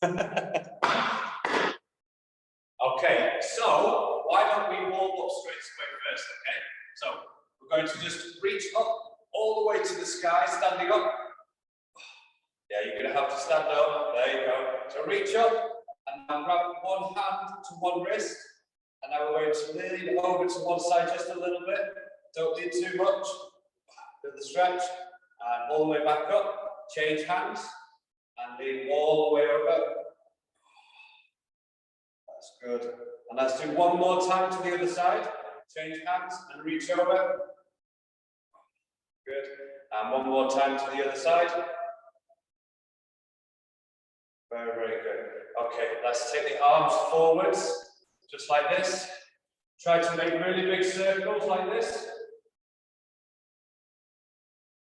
Okay, so why don't we warm up straight away first, okay? So we're going to just reach up all the way to the sky, standing up. Yeah, you're going to have to stand up. There you go. So reach up and now grab one hand to one wrist. And now we're going to lean over to one side just a little bit. Don't lean too much. Do the stretch. And all the way back up. Change hands. And lean all the way over. That's good. And let's do one more time to the other side. Change hands and reach over. Good. And one more time to the other side. Very, very good. Okay, let's take the arms forwards, just like this. Try to make really big circles like this.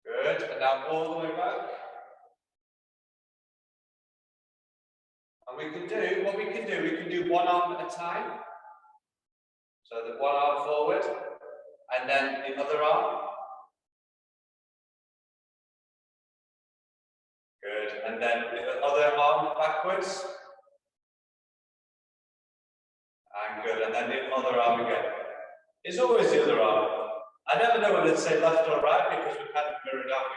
Good. And now all the way back. And we can do one arm at a time. So the one arm forward, and then the other arm. Good, and then the other arm backwards. And good, and then the other arm again. It's always the other arm. I never know whether to say left or right because we can't mirror it out.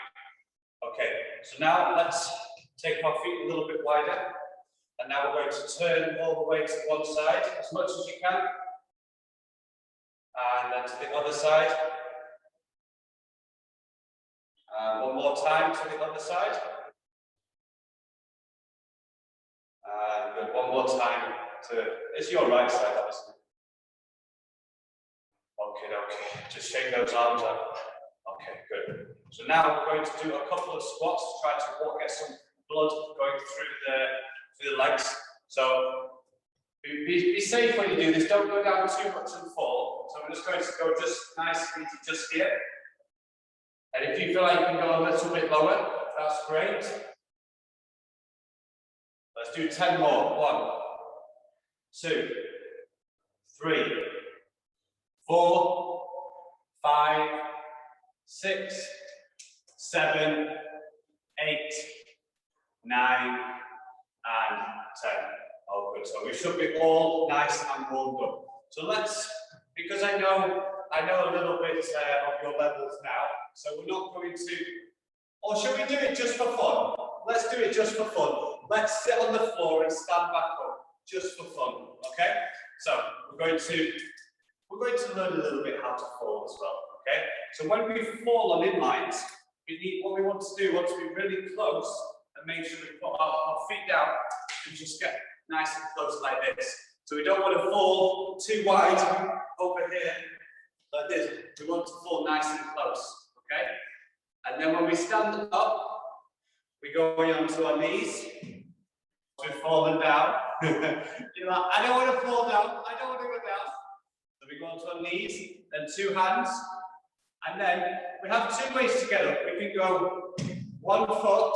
Okay, so now let's take our feet a little bit wider. And now we're going to turn all the way to one side as much as you can. And then to the other side. And one more time to the other side. And one more time to, it's your right side, obviously. Okay, just shake those arms up. Okay, good. So now we're going to do a couple of squats to try to get some blood going through the legs. So be safe when you do this, don't go down too much and fall. So we're just going to go just nice and easy just here. And if you feel like you can go a little bit lower, that's great. Let's do 10 more. 1, 2, 3, 4, 5, 6, 7, 8, 9, and 10. Oh, good. So we should be all nice and warmed up. So let's, because I know a little bit of your levels now, so we're not going to, or should we do it just for fun? Let's do it just for fun. Let's sit on the floor and stand back up, just for fun, okay? So we're going to learn a little bit how to fall as well, okay? So when we fall on inlines, what we want to do, we want to be really close and make sure we put our feet down and just get nice and close like this. So we don't want to fall too wide over here like this. We want to fall nice and close, okay? And then when we stand up, we go onto our knees. We've fallen down. You're like, I don't want to fall down. I don't want to go down. So we go onto our knees, then 2 hands. And then we have 2 ways to get up. We can go 1 foot,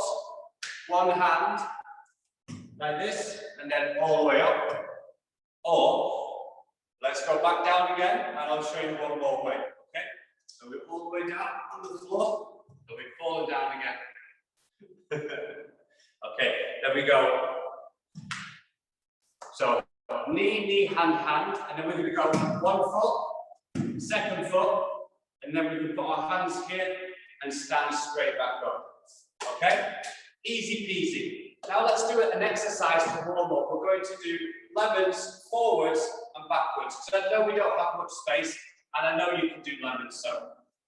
1 hand, like this, and then all the way up. Or let's go back down again, and I'll show you one more way. Okay? So we're all the way down on the floor, so we've fallen down again. Okay, there we go. So knee, hand, hand, and then we're going to go 1 foot, 2nd foot, and then we can put our hands here and stand straight back up. Okay? Easy peasy. Now let's do an exercise to warm up. We're going to do lemons forwards and backwards. So I know we don't have much space, and I know you can do lemons. So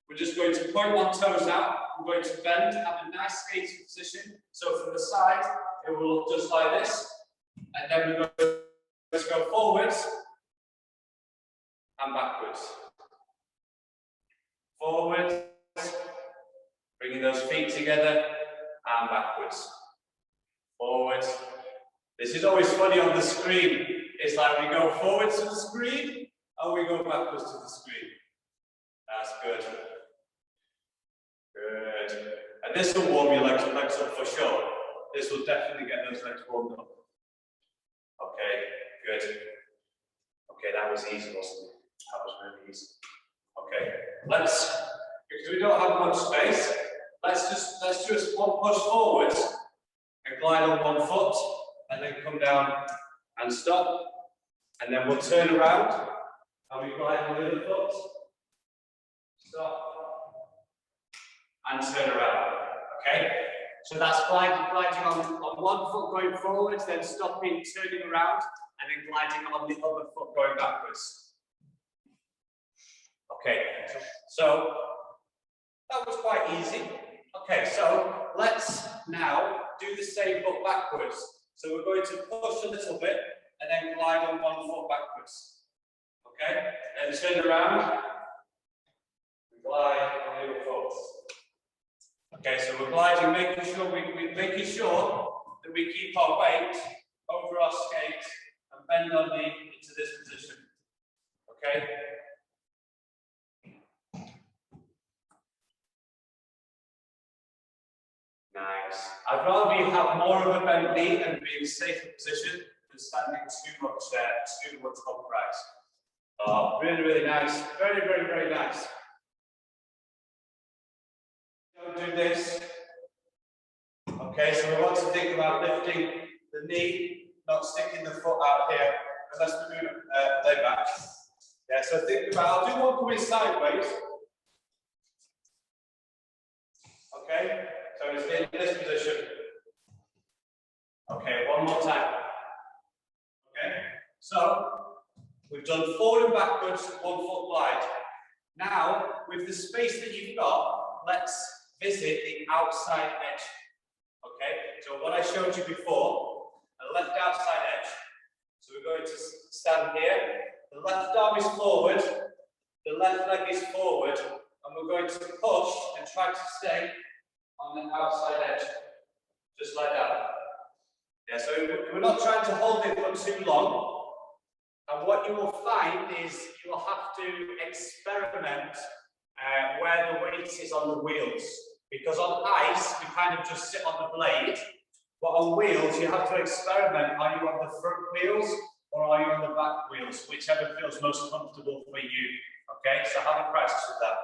we're just going to point our toes out. We're going to bend, have a nice skating position. So from the side, it will look just like this. And then we're going to go forwards and backwards. Forwards, bringing those feet together, and backwards. Forwards. This is always funny on the screen. It's like we go forwards to the screen, and we go backwards to the screen. That's good. Good. And this will warm your legs up for sure. This will definitely get those legs warmed up. Okay, good. Okay, that was easy, wasn't it? That was really easy. Okay, because we don't have much space, let's just one push forwards and glide on 1 foot, and then come down and stop. And then we'll turn around and we glide on the other foot. Stop. And turn around. Okay? So that's gliding on one foot going forward, then stopping, turning around, and then gliding on the other foot going backwards. Okay, so that was quite easy. Okay, so let's now do the same but backwards. So we're going to push a little bit and then glide on one foot backwards. Okay, then turn around, glide on the other foot. Okay, so we're gliding, making sure that we keep our weight over our skate and bend our knee into this position. Okay. Nice. I'd rather you have more of a bent knee and be in a safer position than standing too much upright. Oh, really, really nice. Very, very, very nice. Don't do this. Okay, so we want to think about lifting the knee, not sticking the foot out here, unless we're doing lay back. Yeah, so think about, I'll do one coming sideways. Okay, so it's in this position. Okay, one more time. Okay, so we've done forward and backwards, 1 foot glide. Now, with the space that you've got, let's visit the outside edge. Okay, so what I showed you before, a left outside edge. So we're going to stand here. The left arm is forward, the left leg is forward, and we're going to push and try to stay on the outside edge, just like that. Yeah, so we're not trying to hold it for too long. And what you will find is you will have to experiment where the weight is on the wheels. Because on ice, you kind of just sit on the blade. But on wheels, you have to experiment. Are you on the front wheels or are you on the back wheels? Whichever feels most comfortable for you. Okay, so have a practice with that.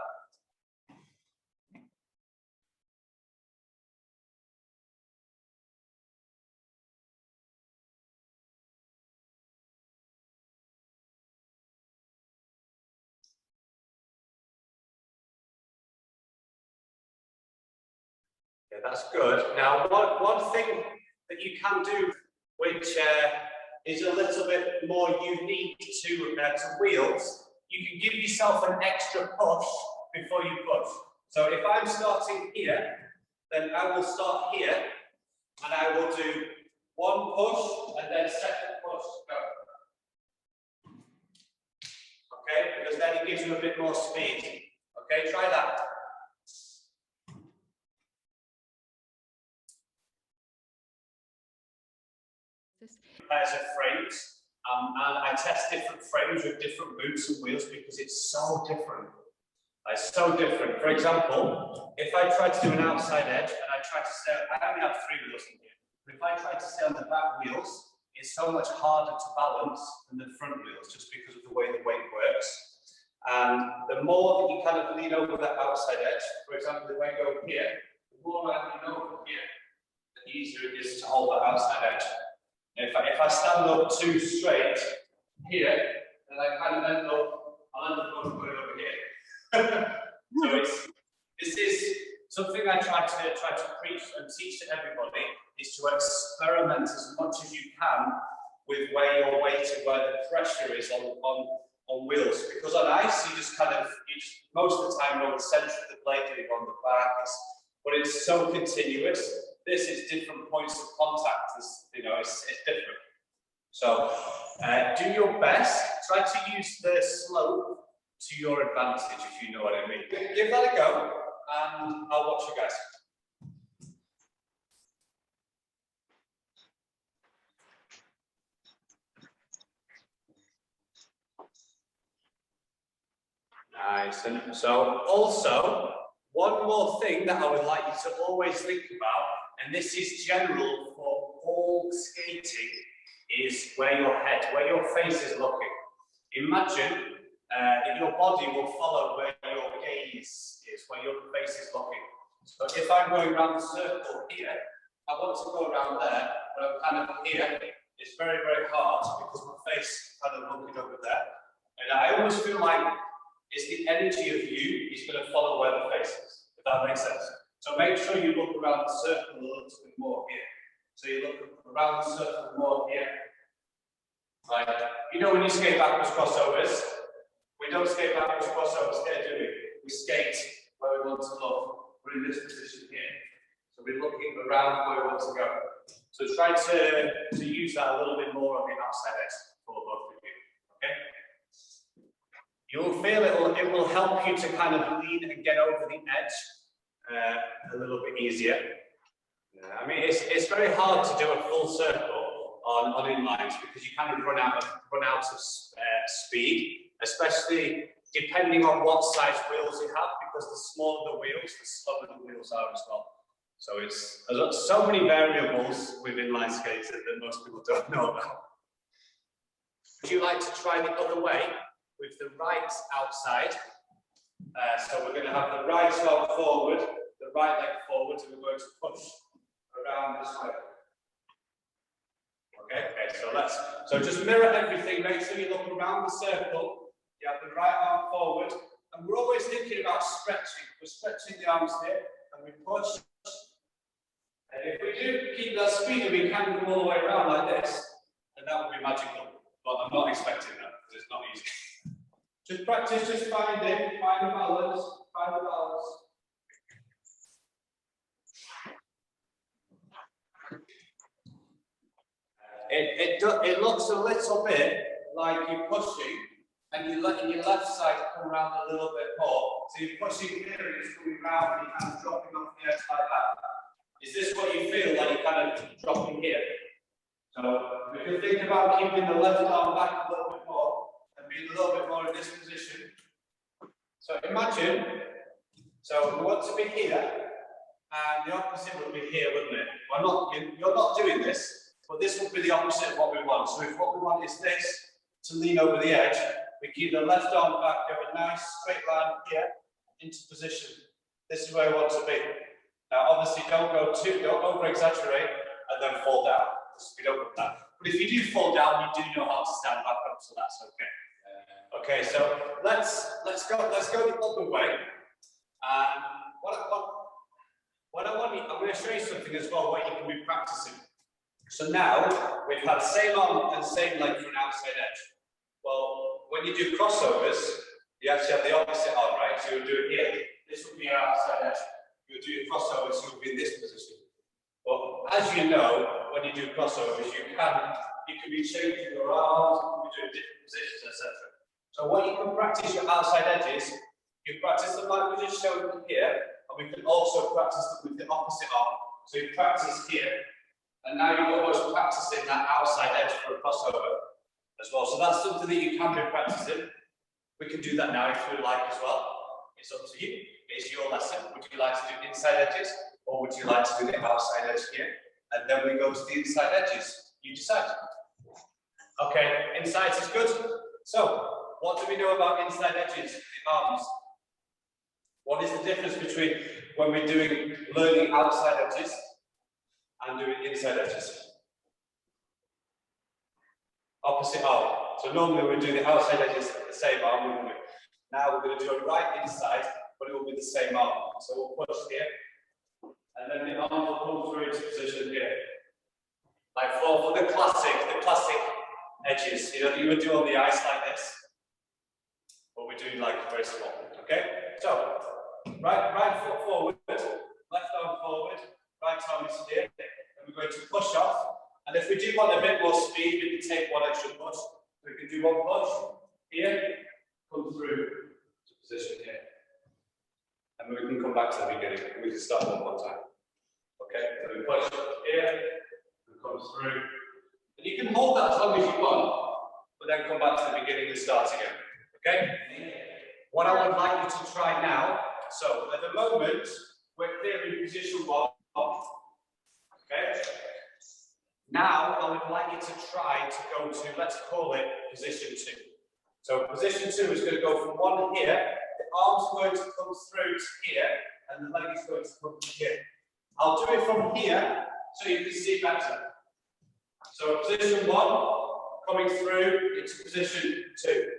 Yeah, that's good. Now, one thing that you can do, which is a little bit more unique to wheels, you can give yourself an extra push before you push. So if I'm starting here, then I will start here, and I will do one push and then second push. Go. Okay, because then it gives you a bit more speed. Okay, try that. Pairs of frames, and I test different frames with different boots and wheels because it's so different. It's so different. For example, if I try to do an outside edge and I try to stay, I only have 3 wheels in here, but if I try to stay on the back wheels, it's so much harder to balance than the front wheels just because of the way the weight works. And the more that you kind of lean over that outside edge, for example, if I go here, the more I lean over here, the easier it is to hold that outside edge. If I stand up too straight here, then I kind of end up, I'll end up going over here. So this is something I try to preach and teach to everybody, is to experiment as much as you can with where you're weighted, where the pressure is on wheels. Because on ice, you just most of the time you're on the centre of the blade and you're on the back, but it's so continuous. This is different points of contact. It's different. So do your best. Try to use the slope to your advantage, if you know what I mean. Give that a go, and I'll watch you guys. Nice. And so also, one more thing that I would like you to always think about, and this is general for all skating, is where your face is looking. Imagine that your body will follow where your gaze is, where your face is looking. So if I'm going around the circle here, I want to go around there, but I'm kind of here, it's very, very hard because my face is kind of looking over there. And I almost feel like it's the energy of you is going to follow where the face is, if that makes sense. So make sure you look around the circle a little bit more here. So you look around the circle more here. Right. You know when you skate backwards crossovers, we don't skate backwards crossovers here, do we? We skate where we want to look. We're in this position here. So we're looking around where we want to go. So try to use that a little bit more on the outside edge for both of you. Okay? You will feel it will help you to kind of lean and get over the edge a little bit easier. I mean, it's very hard to do a full circle on inlines because you kind of run out of speed, especially depending on what size wheels you have, because the smaller the wheels, the slower the wheels are as well. So there's so many variables with inline skating that most people don't know about. Would you like to try the other way with the right outside? So we're going to have the right arm forward, the right leg forward, and we're going to push around this way. Okay, so just mirror everything. Make sure you look around the circle. You have the right arm forward, and we're always thinking about stretching. We're stretching the arms here, and we push. And if we do keep that speed and we can go all the way around like this, then that would be magical. But I'm not expecting that because it's not easy. Just practice, just find the balance, find the balance. It looks a little bit like you're pushing and you're letting your left side come around a little bit more. So you're pushing here and it's coming round and you're kind of dropping off the edge like that. Is this what you feel like you're kind of dropping here? So we can think about keeping the left arm back a little bit more and being a little bit more in this position. So imagine, so we want to be here and the opposite would be here, wouldn't it? Well, you're not doing this, but this would be the opposite of what we want. So if what we want is this, to lean over the edge, we keep the left arm back, you have a nice straight line here into position. This is where we want to be. Now, obviously, don't over-exaggerate and then fall down. We don't want that. But if you do fall down, you do know how to stand back up, so that's okay. Okay, so let's go the other way. And I'm going to show you something as well what you can be practicing. So now we've had same arm and same leg for an outside edge. Well, when you do crossovers, you actually have the opposite arm, right? So you'll do it here. This will be our outside edge. You'll do your crossovers, so you'll be in this position. But as you know, when you do crossovers, you can be changing your arms, you can be doing different positions, etc. So what you can practice your outside edges, you practice them like we just showed them here, and we can also practice them with the opposite arm. So you practice here, and now you're almost practicing that outside edge for a crossover as well. So that's something that you can be practicing. We can do that now if you would like as well. It's up to you. It's your lesson. Would you like to do inside edges, or would you like to do the outside edge here? And then we go to the inside edges. You decide. Okay, insides is good. So, what do we know about inside edges, the arms? What is the difference between when we're learning outside edges and doing inside edges? Opposite arm. So normally we do the outside edges at the same arm, wouldn't we? Now we're going to do a right inside, but it will be the same arm. So we'll push here, and then the arm will come through into position here. Like for the classic edges, you know, you would do on the ice like this, but we do like very small. Okay? So right foot forward, left arm forward, right arm is here, and we're going to push off. And if we do want a bit more speed, we can take one extra push. We can do one push here, come through to position here. And we can come back to the beginning. We can start one more time. Okay, so we push here, and come through. And you can hold that as long as you want, but then come back to the beginning and start again. Okay? What I would like you to try now, so at the moment, we're clear in position 1. Okay? Now, I would like you to try to go to, let's call it position 2. So position 2 is going to go from 1 here, the arm's going to come through to here, and the leg is going to come to here. I'll do it from here so you can see better. So position 1, coming through into position 2.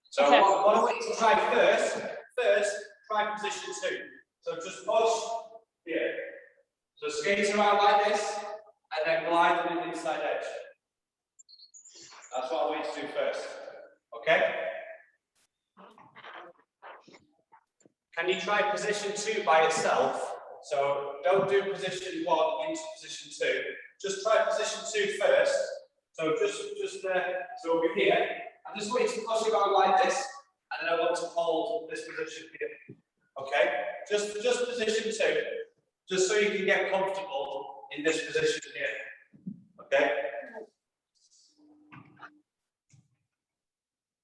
So Okay. what I want you to try first, try position 2. So just push here. So skate around like this, and then glide on the inside edge. That's what I want you to do first. Okay? Can you try position 2 by itself? So don't do position 1 into position 2. Just try position 2 first. So just there. So we'll be here. I just want you to push around like this, and then I want to hold this position here. Okay? Just position 2, just so you can get comfortable in this position here. Okay?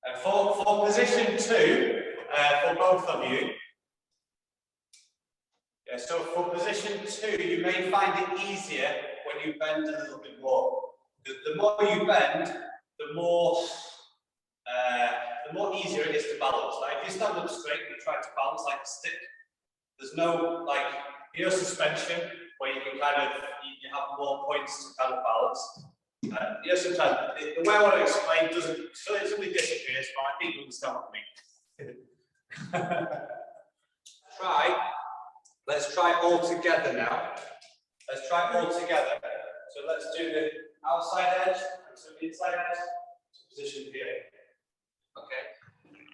And for position 2, for both of you. Yeah, so for position 2, you may find it easier when you bend a little bit more. The more you bend, the more easier it is to balance. Like if you stand up straight and you try to balance like a stick, there's no suspension where you can kind of you have more points to kind of balance. Sometimes the way I want to explain doesn't suddenly disappears, but I think you understand what I mean. Let's try all together now. Let's try all together. So let's do the outside edge to the inside edge to position here. Okay.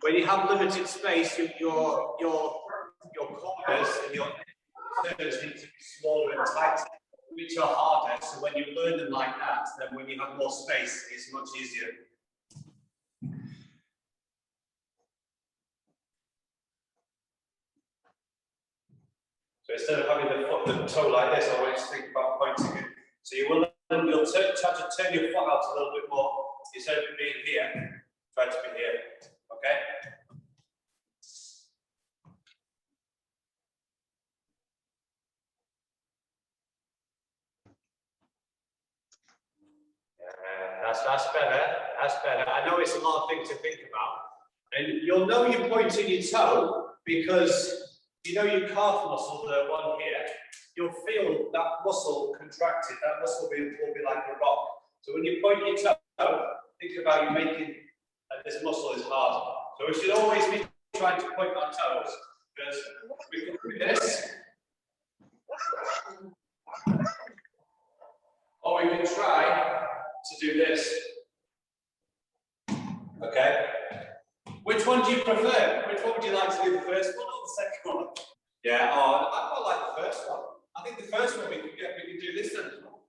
When you have limited space, your corners and your turns need to be smaller and tighter, which are harder. So when you learn them like that, then when you have more space, it's much easier. So instead of having the toe like this, I want you to think about pointing it. So you'll try to turn your foot out a little bit more. Instead of being here, try to be here. Okay? That's better. That's better. I know it's a lot of things to think about. And you'll know you're pointing your toe because you know your calf muscle, the one here, you'll feel that muscle contracted. That muscle will be like a rock. So when you point your toe, think about you making this muscle is hard. So we should always be trying to point our toes because we can do this. Or we can try to do this. Okay? Which one do you prefer? Which one would you like to do, the first one or the second one? Yeah, I quite like the first one. I think the first one we can do this then as well.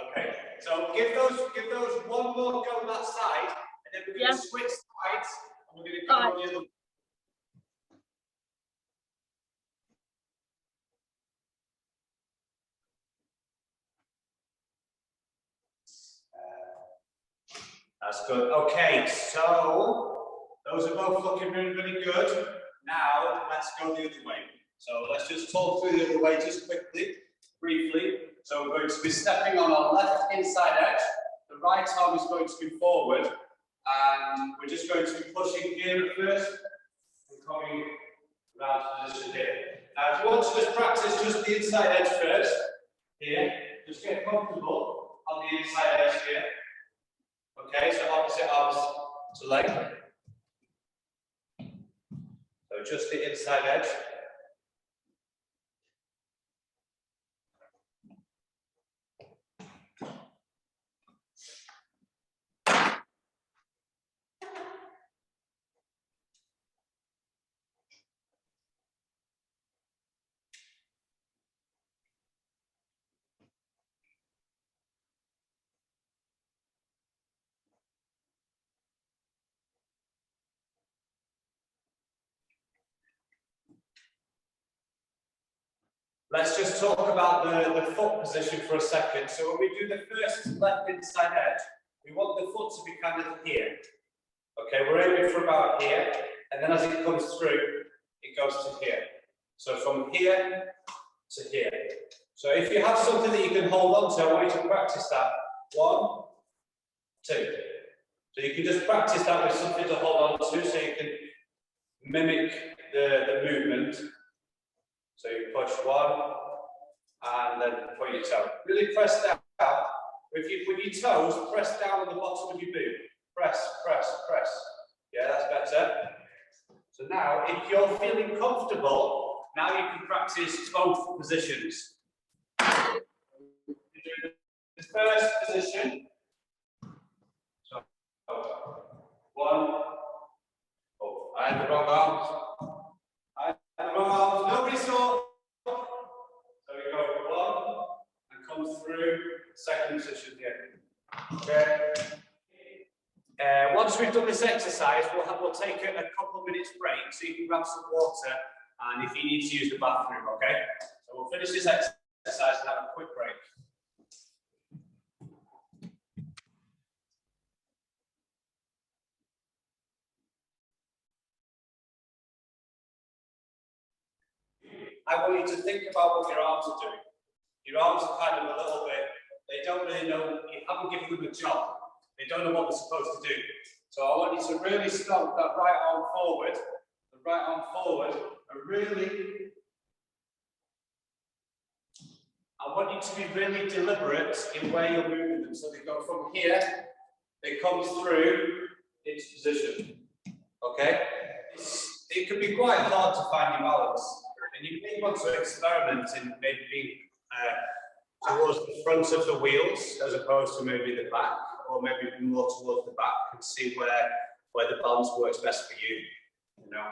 Okay, so give those one more go on that side, and then we're going to switch sides, and we're going to go on the other one. That's good. Okay, so those are both looking really, really good. Now let's go the other way. So let's just talk through the other way just quickly, briefly. So we're going to be stepping on our left inside edge. The right arm is going to be forward, and we're just going to be pushing here at first and coming around to position here. Now, if you want to just practice just the inside edge first, here, just get comfortable on the inside edge here. Okay, so opposite arms to leg. So just the inside edge. Let's just talk about the foot position for a second. So when we do the first left inside edge, we want the foot to be kind of here. Okay, we're aiming for about here, and then as it comes through, it goes to here. So from here to here. So if you have something that you can hold on to, I want you to practice that. 1, 2. So you can just practice that with something to hold on to, so you can mimic the movement. So you push one, and then put your toe. Really press down. With your toes, press down on the bottom of your boot. Press, press, press. Yeah, that's better. So now, if you're feeling comfortable, now you can practice both positions. The first position. So, one. Oh, I had the wrong arms. I had the wrong arms. Nobody saw. So we go one and come through. Second position here. Okay. Once we've done this exercise, we'll take a couple of minutes break so you can grab some water and if you need to use the bathroom, okay? So we'll finish this exercise and have a quick break. I want you to think about what your arms are doing. Your arms are kind of a little bit, they don't really know, you haven't given them a job. They don't know what they're supposed to do. So I want you to really stomp that right arm forward, and really, I want you to be really deliberate in where you're moving them. So they go from here, they come through into position. Okay? It can be quite hard to find your balance. And you may want to experiment in maybe being towards the front of the wheels as opposed to maybe the back, or maybe more towards the back and see where the balance works best for you. You know,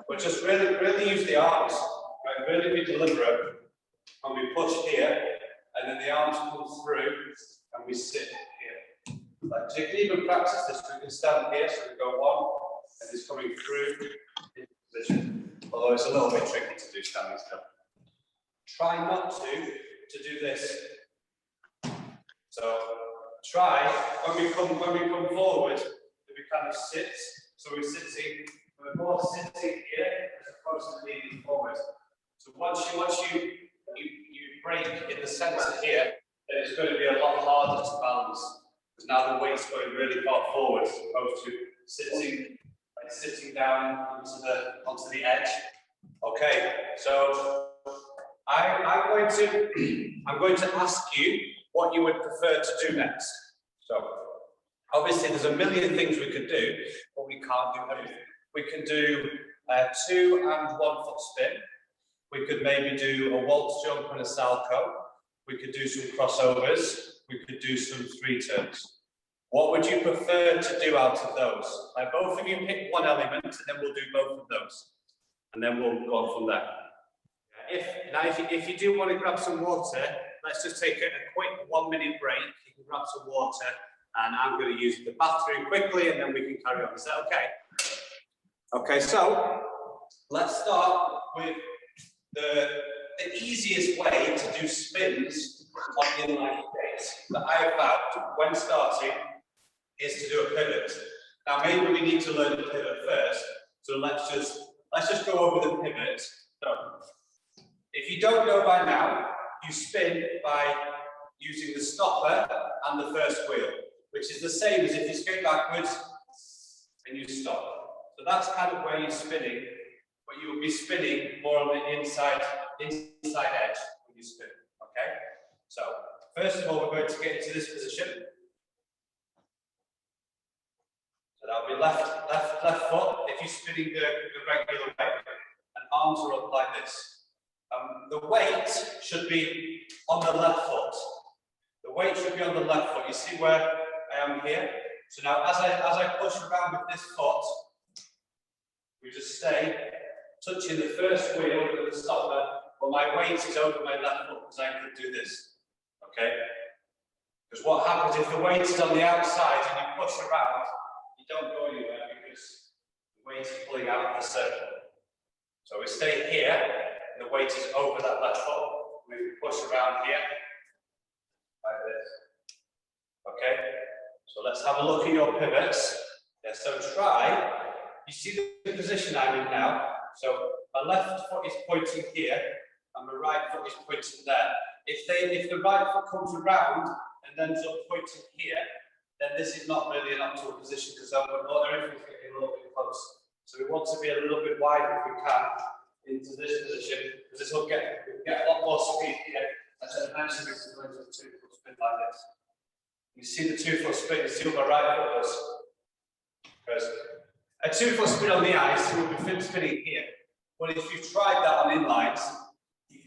but just really use the arms. Right? Really be deliberate. And we push here, and then the arms come through, and we sit here. Like, so you can even practice this. We can stand here, so we go one, and it's coming through into position. Although it's a little bit tricky to do standing still. Try not to do this. So try when we come forward, that we kind of sit. So we're more sitting here as opposed to leaning forward. So once you break in the centre here, then it's going to be a lot harder to balance. Because now the weight's going really far forward as opposed to sitting down onto the edge. Okay, so I'm going to ask you what you would prefer to do next. So obviously there's a million things we could do, but we can't do everything. We can do a 2 and 1 foot spin. We could maybe do a waltz jump and a salcho. We could do some crossovers. We could do some 3 turns. What would you prefer to do out of those? Like both of you pick one element, and then we'll do both of those, and then we'll go on from there. If you do want to grab some water, let's just take a quick 1 minute break. You can grab some water, and I'm going to use the bathroom quickly, and then we can carry on. Is that okay? Okay, so let's start with the easiest way to do spins on the inline skates that I have found when starting is to do a pivot. Now maybe we need to learn the pivot first, so let's just go over the pivot. So if you don't know by now, you spin by using the stopper and the first wheel, which is the same as if you skate backwards and you stop. So that's kind of where you're spinning, but you will be spinning more on the inside edge when you spin. Okay? So first of all, we're going to get into this position. So that'll be left foot if you're spinning the regular way, and arms are up like this. The weight should be on the left foot. The weight should be on the left foot. You see where I am here? So now as I push around with this foot, we just stay touching the first wheel with the stopper, but my weight is over my left foot because I could do this. Okay? Because what happens if the weight is on the outside and you push around, you don't go anywhere because the weight is pulling out of the circle. So we stay here, and the weight is over that left foot. We push around here, like this. Okay? So let's have a look at your pivots. Yeah, so try, you see the position I'm in now? So my left foot is pointing here, and my right foot is pointing there. If the right foot comes around and ends up pointing here, then this is not really an optimal position because everything's getting a little bit close. So we want to be a little bit wider if we can, into this position, because this will get a lot more speed here. And then eventually we can go into a 2-foot spin like this. You see the 2-foot spin, you see what my right foot does. Because a 2-foot spin on the ice will be spinning here. But if you've tried that on inlines, you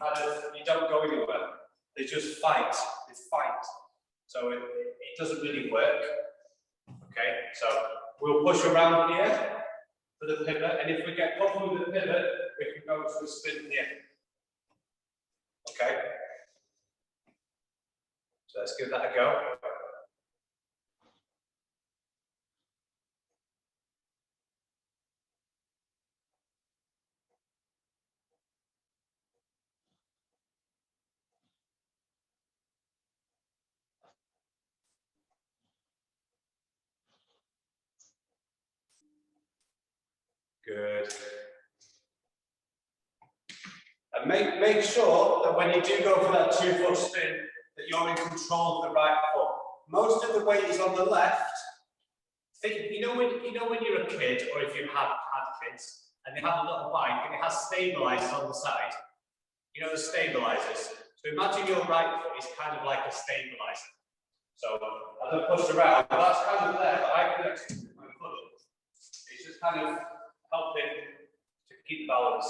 don't go anywhere. They just fight. They fight. So it doesn't really work. Okay, so we'll push around here for the pivot, and if we get comfortable with the pivot, we can go to a spin here. Okay, so let's give that a go. Good. And make sure that when you do go for that 2-foot spin, that you're in control of the right foot. Most of the weight is on the left. Think, you know when you're a kid, or if you have had kids, and they have a little bike and it has stabilizers on the side. You know the stabilizers. So imagine your right foot is kind of like a stabilizer. So as I push around, that's kind of there, but I can actually put my foot up. It's just kind of helping to keep balance.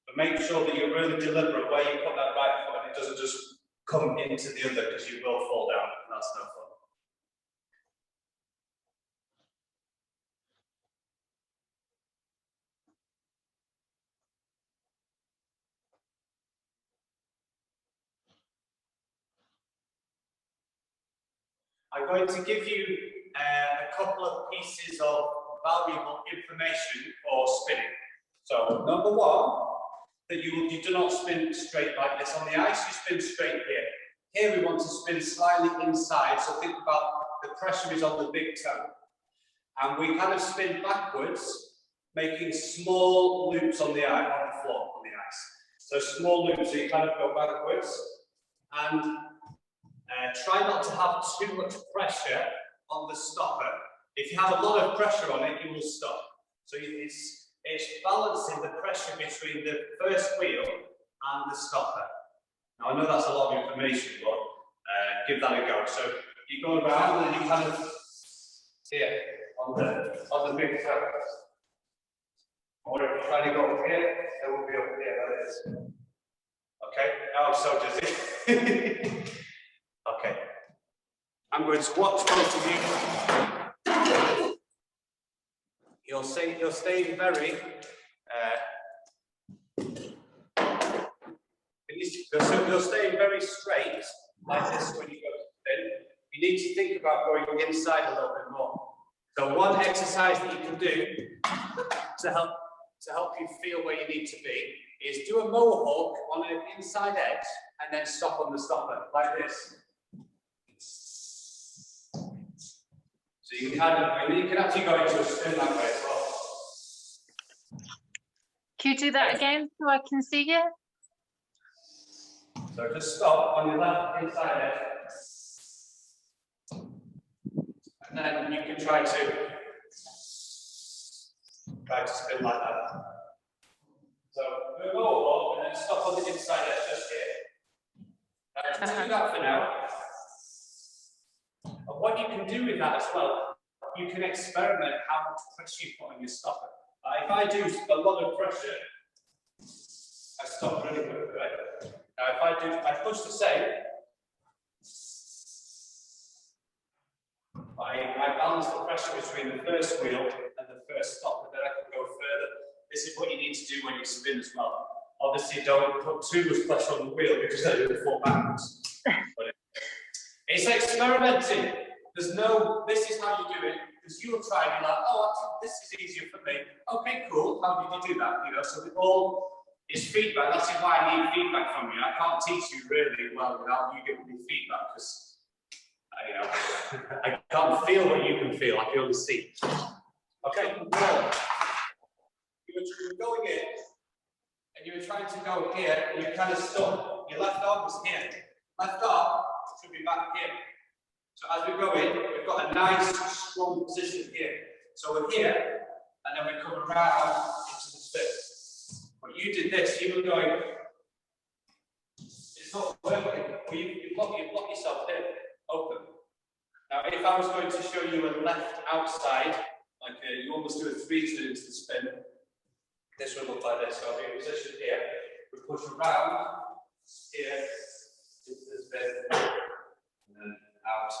But make sure that you're really deliberate where you put that right foot and it doesn't just come into the other, because you will fall down, and that's no fun. I'm going to give you a couple of pieces of valuable information for spinning. So, number one, that you do not spin straight like this. On the ice, you spin straight here. Here we want to spin slightly inside, so think about the pressure is on the big toe. And we kind of spin backwards, making small loops on the ice, on the floor, on the ice. So small loops, so you kind of go backwards. And try not to have too much pressure on the stopper. If you have a lot of pressure on it, you will stop. So it's balancing the pressure between the first wheel and the stopper. Now I know that's a lot of information, but give that a go. So you go around and you kind of here on the big toe. Or if you're trying to go up here, it will be up here. That is. Okay. Oh, so does it. Okay, I'm going to watch both of you. You're staying very. You're staying very straight like this when you go to spin. You need to think about going inside a little bit more. So one exercise that you can do to help you feel where you need to be is do a mohawk on an inside edge and then stop on the stopper like this. So you can actually go into a spin that way as well. Can you do that again so I can see you? So just stop on your left inside edge. And then you can try to spin like that. So move over and then stop on the inside edge just here. Just do that for now. And what you can do with that as well, you can experiment how much pressure you put on your stopper. If I do a lot of pressure, I stop really quickly, right? Now if I push the same, I balance the pressure between the first wheel and the first stopper, then I can go further. This is what you need to do when you spin as well. Obviously don't put too much pressure on the wheel because then it will fall backwards. But it's experimenting. This is how you do it, because you'll try and be like, oh, this is easier for me. Okay, cool. How did you do that? You know, so it all is feedback. That's why I need feedback from you. I can't teach you really well without you giving me feedback, because I can't feel what you can feel. I can only see. Okay, well, you were going in, and you were trying to go here, and you kind of stopped. Your left arm was here. Left arm should be back here. So as we go in, we've got a nice, strong position here. So we're here, and then we come around into the spin. But you did this, you were going, it's not working. Well, you block yourself in, open. Now, if I was going to show you a left outside, like you almost do a 3 turn into the spin, this would look like this. So I'll be in position here, we push around here into the spin, and then out.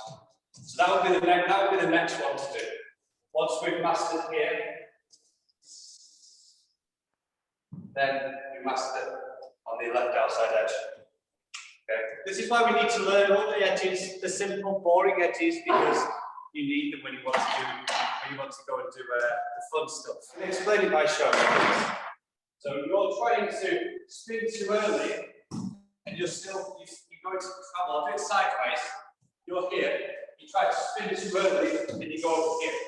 So that would be the next one to do. Once we've mastered here, then we master on the left outside edge. Okay. This is why we need to learn all the edges, the simple, boring edges, because you need them when you want to go and do the fun stuff. Let me explain it by showing you. So you're trying to spin too early, and you're going to travel. I'll do it sideways. You're here. You try to spin too early, and you go over here.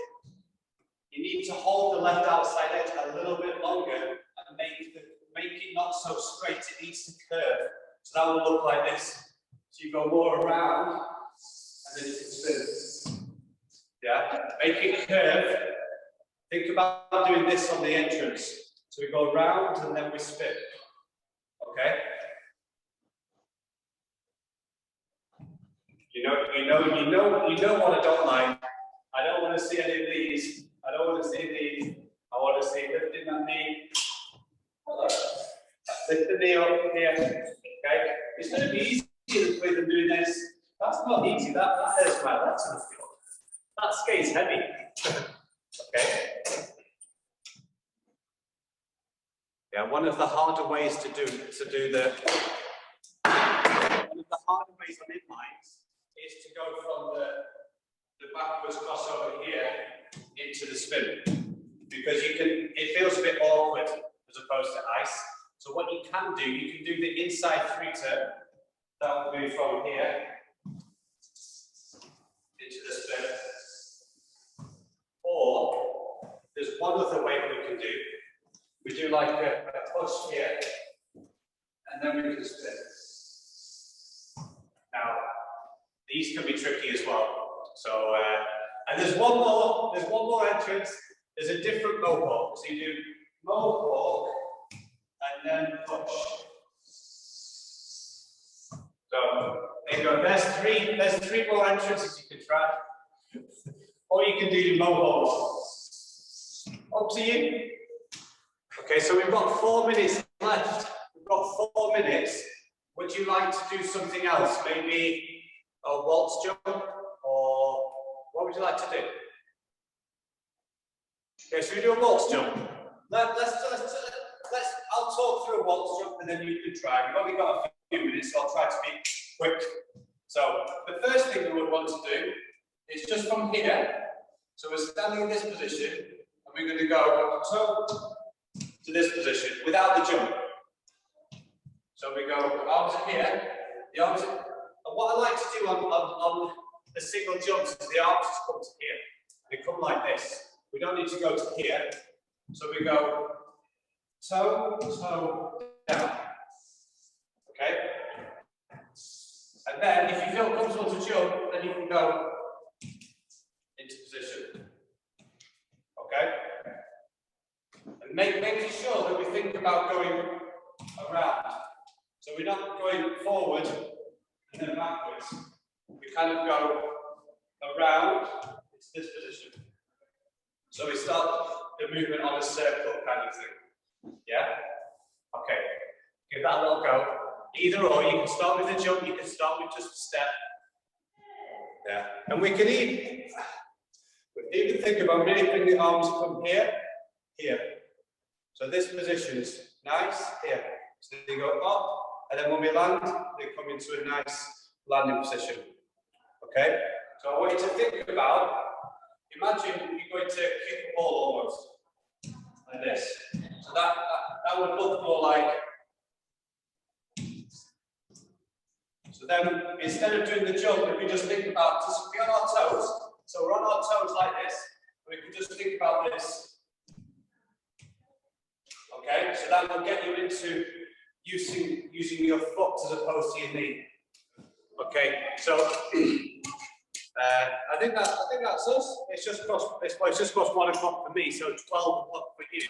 You need to hold the left outside edge a little bit longer and make it not so straight. It needs to curve. So that will look like this. So you go more around, and then you can spin. Yeah, make it curve. Think about doing this on the entrance. So we go round and then we spin. Okay. You know what I don't like. I don't want to see any of these. I don't want to see these. I want to see lifting that knee. Lift the knee up here. Okay. It's going to be easier than doing this. That's not easy. That hurts my legs on the floor. That skate's heavy. Okay. Yeah, one of the harder ways to do the harder ways on inlines is to go from the backwards crossover here into the spin, because it feels a bit awkward as opposed to ice. So what you can do the inside 3 turn. That will be from here into the spin. Or there's one other way we can do. We do like a push here, and then we can spin. Now, these can be tricky as well. So, and there's one more entrance. There's a different mohawk. So you do mohawk and then push. So there you go. There's three more entrances you can try. Or you can do your mohawk. Up to you. Okay, so we've got 4 minutes left. We've got 4 minutes. Would you like to do something else? Maybe a waltz jump, or what would you like to do? Okay, should we do a waltz jump? I'll talk through a waltz jump and then you can try. We've only got a few minutes, so I'll try to be quick. So the first thing we would want to do is just from here. So we're standing in this position, and we're going to go toe to this position without the jump. So we go arms are here, the arms. And what I like to do on the single jumps is the arms just come to here. They come like this. We don't need to go to here. So we go toe, toe, down. Okay? And then if you feel comfortable to jump, then you can go into position. Okay? And making sure that we think about going around. So we're not going forward and then backwards. We kind of go around into this position. So we start the movement on a circle kind of thing. Yeah? Okay. Give that a little go. Either or, you can start with a jump, you can start with just a step. Yeah. And we can even think about really bring the arms from here, here. So this position is nice here. So they go up, and then when we land, they come into a nice landing position. Okay? So I want you to think about, imagine you're going to kick a ball almost, like this. So that would look more like, so then instead of doing the jump, if we just think about, just be on our toes, so we're on our toes like this, we can just think about this. Okay, so that will get you into using your foot as opposed to your knee. Okay, so I think that's us. It's just crossed 1 o'clock for me, so 12 o'clock for you.